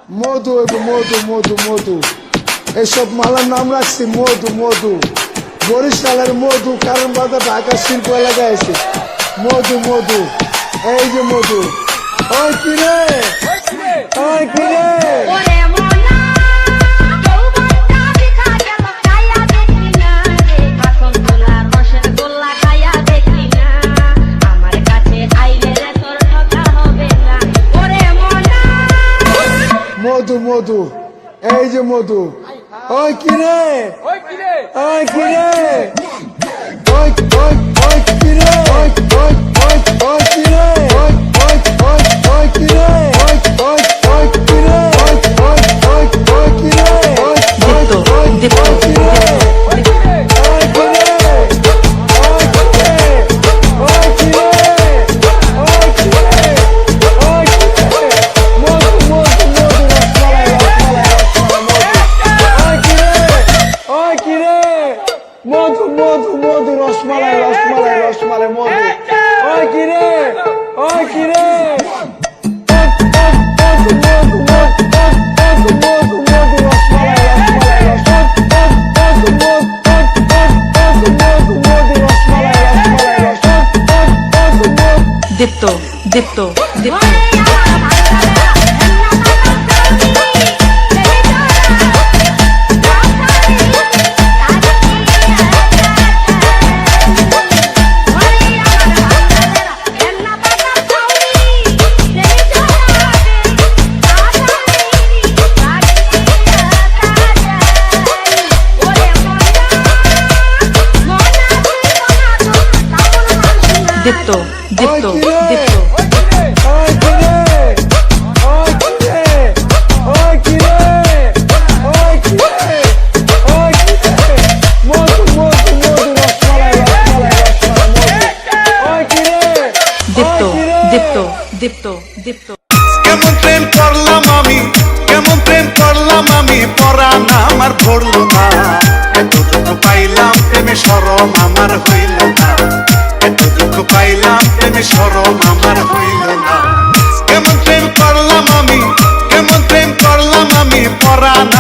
মধু মধু মধু মধু এইসব মালার নাম রাখছি মধু মধু। বরিশালের মধু, কারণ বাজার ঢাকা শিল্প এলাকায় আছে মধু মধু। এই যে মধু। ওই কিরে ওই কিরে মধু মধু। এই যে মধু। ওই কিরে ওই কিরে ওই কিরে ওই ওই ওই কিরে ওই ওই ওই ওই কিরে ওই ওই ওই ওই কিরে ওই ওই ওই কিরে ওই ওই ওই ওই কিরে ওই ওই ওই ওই কিরে মধু মধু মধু রসমালাই রসমালাই রসমালাই মধু। ওই কিরে ওই কিরে মধু মধু মধু মধু মধু রসমালাই রসমালাই মধু মধু মধু মধু রসমালাই রসমালাই দীপ্ত দীপ্ত দীপ্ত দীপ্ত দীপ্ত দীপ্ত ওই কিরে ওই কিরে ওই কিরে ওই কিরে ওই কিরে মধু মধু মধু রসমালাই রসমালাই রসমালাই মধু। ওই কিরে দীপ্ত দীপ্ত দীপ্ত দীপ্ত কেমন প্রেম করলাম আমি, কেমন প্রেম করলাম আমি, পরাণ আমার পড়লো না। এতটুকু পাইলাম প্রেমে শরম আমার হইল না, এতটুকু পাইলাম প্রেমে শরম আমার হইল না। কেমন প্রেম করলাম আমি, কেমন প্রেম করলাম আমি, পরাণ